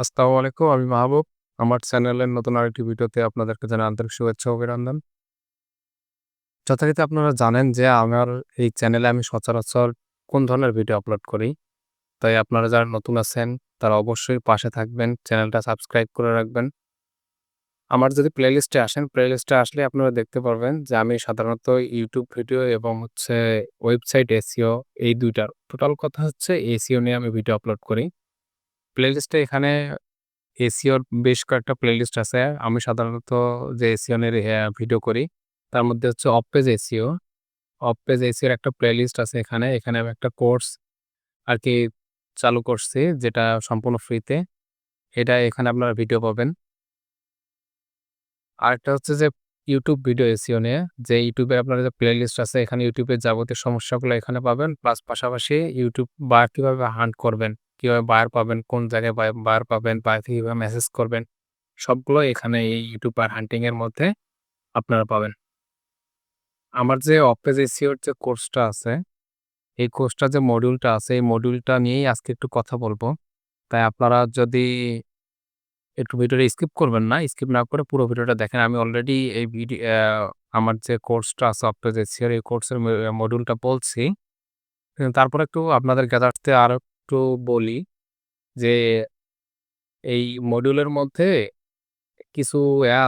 আসসালামু আলাইকুম। আমি মাহবুব। আমার চ্যানেলের নতুন আরেকটি ভিডিওতে আপনাদেরকে জানাই আন্তরিক শুভেচ্ছা ও অভিনন্দন। যথারীতি আপনারা জানেন যে আমার এই চ্যানেলে আমি সচরাচর কোন ধরনের ভিডিও আপলোড করি। তাই আপনারা যারা নতুন আছেন তারা অবশ্যই পাশে থাকবেন, চ্যানেলটা সাবস্ক্রাইব করে রাখবেন। আমার যদি প্লেলিস্টে আসেন, প্লেলিস্টে আসলে আপনারা দেখতে পারবেন যে আমি সাধারণত YouTube ভিডিও এবং ওয়েবসাইট এসইও এই ২ টার টোটাল কথা হচ্ছে এসইও নিয়ে আমি ভিডিও আপলোড করি। প্লেলিস্টে এখানে এসইওর বেশ কয়েকটা প্লেলিস্ট আছে। আমি সাধারণত যে এসইও নিয়ে ভিডিও করি, তার মধ্যে হচ্ছে off page SEO. Off page এসইওর একটা প্লেলিস্ট আছে এখানে। এখানে আমি একটা কোর্স আরকি চালু করছি যেটা সম্পূর্ণ ফ্রিতে। এটা এখানে আপনারা ভিডিও পাবেন। আরেকটা হচ্ছে যে YouTube ভিডিও এসইও নিয়ে, যে YouTube এ আপনার যে প্লেলিস্ট আছে এখানে YouTube এর যাবতীয় সমস্যাগুলো এখানে পাবেন। প্লাস পাশাপাশি YouTube বায়ার কিভাবে হান্ট করবেন, কিভাবে বায়ার পাবেন, কোন জায়গায় বায়ার পাবেন, বায়ার থেকে কিভাবে মেসেজ করবেন, সবগুলো এখানে এই YouTube বায়ার হান্টিং এর মধ্যে আপনারা পাবেন। আমার যে অফ পেজ এসইও এর যে কোর্সটা আছে, এই কোর্সটার যে মডিউলটা আছে, এই মডিউলটা নিয়েই আজকে একটু কথা বলব। তাই আপনারা যদি একটু ভিডিওটা স্কিপ করবেন না। স্কিপ না করে পুরো ভিডিওটা দেখেন। আমি অলরেডি এই আমার যে কোর্সটা আছে অফটপেজ এসইও এই কোর্সের মডিউলটা বলছি। তারপরে একটু আপনাদের জ্ঞাতার্থে আরো একটু বলি যে এই মডিউলের মধ্যে কিছু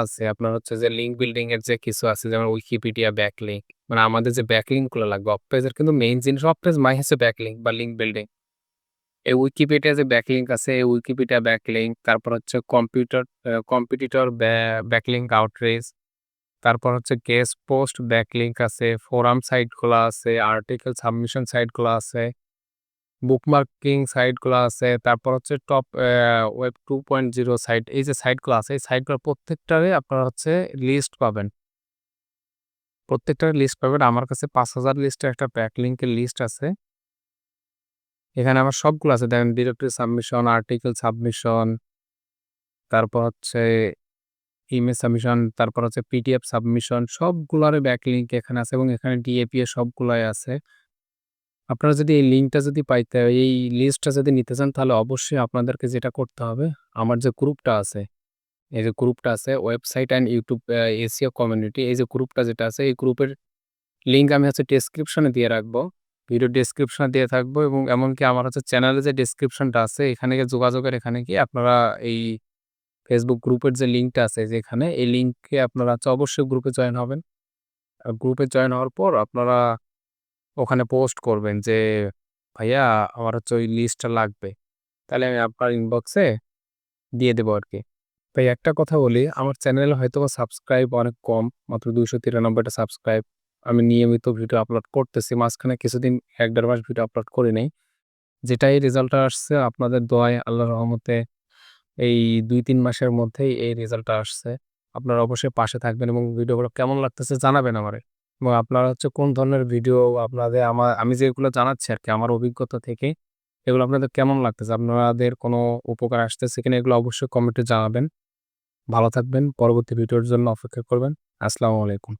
আছে আপনার হচ্ছে যে লিঙ্ক বিল্ডিং এর যে কিছু আছে যেমন উইকিপিডিয়া ব্যাকলিংক। মানে আমাদের যে ব্যাকলিংক গুলো লাগবে অফ-পেজের কিন্তু মেইন জিনিস অফ-পেজ হচ্ছে ব্যাকলিংক বা লিঙ্ক বিল্ডিং। এই উইকিপিডিয়া যে ব্যাকলিংক আছে, এই উইকিপিডিয়া ব্যাকলিংক, তারপর হচ্ছে কম্পিটিটর ব্যাকলিংক আউটরিচ, তারপর হচ্ছে গেস্ট পোস্ট ব্যাকলিংক আছে, ফোরাম সাইট গুলা আছে, আর্টিকেল সাবমিশন সাইট গুলা আছে, বুকমার্কিং সাইট গুলা আছে, তারপর হচ্ছে টপ ওয়েব 2.0 সাইট। এই যে সাইট গুলো আছে, এই সাইট গুলোর প্রত্যেকটারে আপনারা হচ্ছে লিস্ট পাবেন। প্রত্যেকটার লিস্ট পাবেন। আমার কাছে ৫,০০০ লিস্টের একটা ব্যাকলিংকের লিস্ট আছে। এখানে আমার সবগুলো আছে। দেখেন ডিরেক্টরি সাবমিশন, আর্টিকেল সাবমিশন, তারপর হচ্ছে ইমেজ সাবমিশন, তারপর হচ্ছে পিডিএফ সাবমিশন, সবগুলার ব্যাকলিংক এখানে আছে এবং এখানে ডিএপি এর সবগুলাই আছে। আপনারা যদি এই লিঙ্কটা যদি পাইতে এই লিস্টটা যদি নিতে চান তাহলে অবশ্যই আপনাদেরকে যেটা করতে হবে, আমার যে গ্রুপটা আছে, এই যে গ্রুপটা আছে website and YouTube SEO community, এই যে গ্রুপটা যেটা আছে এই গ্রুপের লিঙ্ক আমি হচ্ছে ডেসক্রিপশনে দিয়ে রাখবো। ভিডিও ডেসক্রিপশনে দিয়ে থাকবো এবং এমনকি আমার হচ্ছে চ্যানেলে যে ডেসক্রিপশনটা আছে এখানে গিয়ে যোগাযোগের এখানে গিয়ে আপনারা এই ফেসবুক গ্রুপের যে লিঙ্কটা আছে যেখানে, এই লিঙ্কে আপনারা হচ্ছে অবশ্যই গ্রুপে জয়েন হবেন। গ্রুপে জয়েন হওয়ার পর আপনারা ওখানে পোস্ট করবেন যে, "ভাইয়া আমার হচ্ছে ওই লিস্টটা লাগবে।" তাহলে আমি আপনার ইনবক্সে দিয়ে দেবো আরকি। ভাই একটা কথা বলি, আমার চ্যানেলে হয়তোবা সাবস্ক্রাইব অনেক কম, মাত্র ২৯৩ টা সাবস্ক্রাইব। আমি নিয়মিত ভিডিও আপলোড করতেছি। মাঝখানে কিছুদিন ১-১.৫ মাস ভিডিও আপলোড করি নাই। যেটাই রেজাল্টটা আসছে আপনাদের দোয়ায় আল্লাহর রহমতে এই ২-৩ মাসের মধ্যেই এই রেজাল্টটা আসছে। আপনারা অবশ্যই পাশে থাকবেন এবং ভিডিওগুলো কেমন লাগতেছে জানাবেন আমারে। এবং আপনারা হচ্ছে কোন ধরনের ভিডিও আপনাদের আমি যেগুলো জানাচ্ছি আরকি আমার অভিজ্ঞতা থেকে, এগুলো আপনাদের কেমন লাগতেছে? আপনাদের কোনো উপকার আসতেছে কিনা এগুলো অবশ্যই কমেন্টে জানাবেন। ভালো থাকবেন। পরবর্তী ভিডিওর জন্য অপেক্ষা করবেন। আসসালামু আলাইকুম।